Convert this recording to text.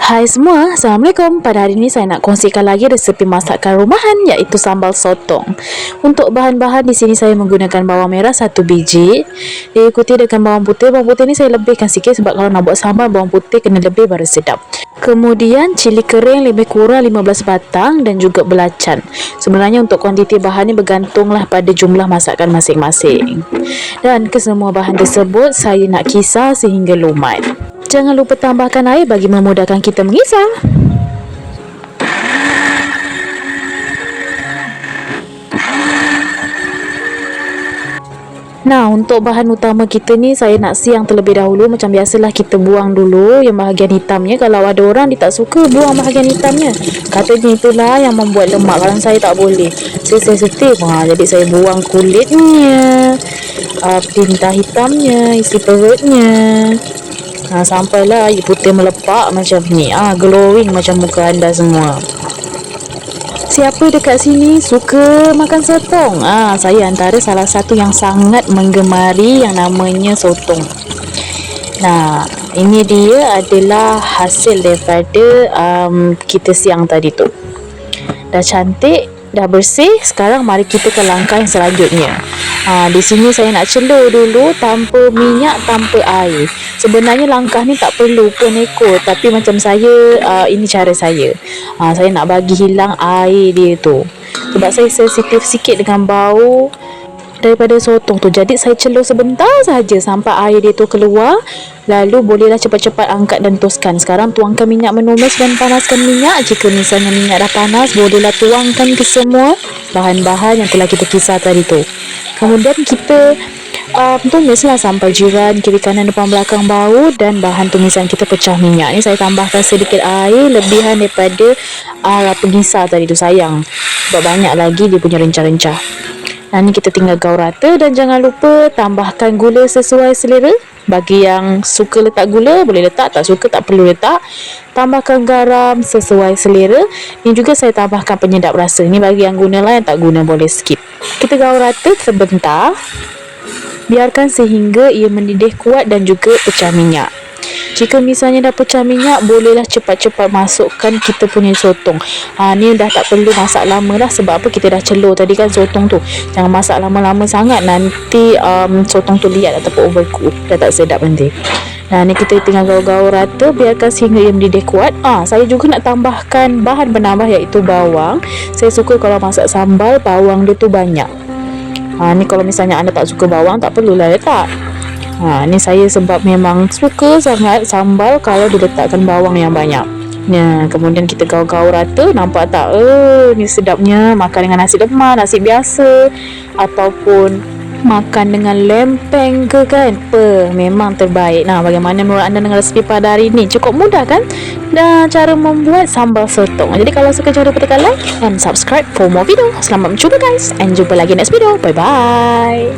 Hai semua, Assalamualaikum. Pada hari ini saya nak kongsikan lagi resepi masakan rumahan iaitu sambal sotong. Untuk bahan-bahan di sini saya menggunakan bawang merah 1 biji, diikuti dengan bawang putih. Bawang putih ni saya lebihkan sikit sebab kalau nak buat sambal bawang putih kena lebih baru sedap. Kemudian cili kering lebih kurang 15 batang dan juga belacan. Sebenarnya untuk kuantiti bahan ni bergantunglah pada jumlah masakan masing-masing. Dan kesemua bahan tersebut saya nak kisar sehingga lumat. Jangan lupa tambahkan air bagi memudahkan kita mengisar. Nah, untuk bahan utama kita ni saya nak siang terlebih dahulu. Macam biasalah kita buang dulu yang bahagian hitamnya. Kalau ada orang dia tak suka buang bahagian hitamnya, katanya itulah yang membuat lemak. Kalau saya tak boleh, saya sensitif. Jadi saya buang kulitnya, tinta hitamnya, isi perutnya. Sampailah air putih melepak macam ni, glowing macam muka anda semua. Siapa dekat sini suka makan sotong? Saya antara salah satu yang sangat menggemari yang namanya sotong. Nah, ini dia adalah hasil daripada kita siang tadi tu. Dah cantik, dah bersih. Sekarang mari kita ke langkah yang selanjutnya. Di sini saya nak celur dulu tanpa minyak, tanpa air. Sebenarnya langkah ni tak perlu pun ikut, tapi macam saya, ini cara saya. Saya nak bagi hilang air dia tu. Sebab saya sensitif sikit dengan bau daripada sotong tu. Jadi saya celur sebentar saja sampai air dia tu keluar. Lalu bolehlah cepat-cepat angkat dan toskan. Sekarang tuangkan minyak menumis dan panaskan minyak. Jika misalnya minyak dah panas, bolehlah tuangkan ke semua bahan-bahan yang telah kita kisar tadi tu. Kemudian kita tumislah sampai jiran kiri kanan depan belakang bau dan bahan tumisan kita pecah minyak. Ni saya tambahkan sedikit air lebihan daripada pengisar tadi tu, sayang sebab banyak lagi dia punya rencah-rencah. Ni kita tinggal gaul rata dan jangan lupa tambahkan gula sesuai selera. Bagi yang suka letak gula boleh letak, tak suka tak perlu letak. Tambahkan garam sesuai selera. Ini juga saya tambahkan penyedap rasa. Ini bagi yang guna lah, yang tak guna boleh skip. Kita gaul rata sebentar. Biarkan sehingga ia mendidih kuat dan juga pecah minyak. Jika misalnya dah pecah minyak, bolehlah cepat-cepat masukkan kita punya sotong. Ni dah tak perlu masak lama lah. Sebab apa? Kita dah celur tadi kan sotong tu. Jangan masak lama-lama sangat, nanti sotong tu liat ataupun overcook, dah tak sedap nanti. Ni kita tinggal gaul-gaul rata. Biarkan sehingga ia mendidih kuat. Saya juga nak tambahkan bahan penambah iaitu bawang. Saya suka kalau masak sambal, bawang dia tu banyak. Ni kalau misalnya anda tak suka bawang, tak perlulah letak. Ni saya sebab memang suka sangat sambal kalau diletakkan bawang yang banyak. Kemudian kita gaul-gaul rata. Nampak tak? Ni sedapnya. Makan dengan nasi lemak, nasi biasa, ataupun makan dengan lempeng ke kan. Memang terbaik. Bagaimana menurut anda dengan resepi pada hari ini? Cukup mudah kan? Dan cara membuat sambal sotong. Jadi kalau suka jangan lupa tekan like and subscribe for more video. Selamat mencuba guys, and jumpa lagi next video. Bye bye.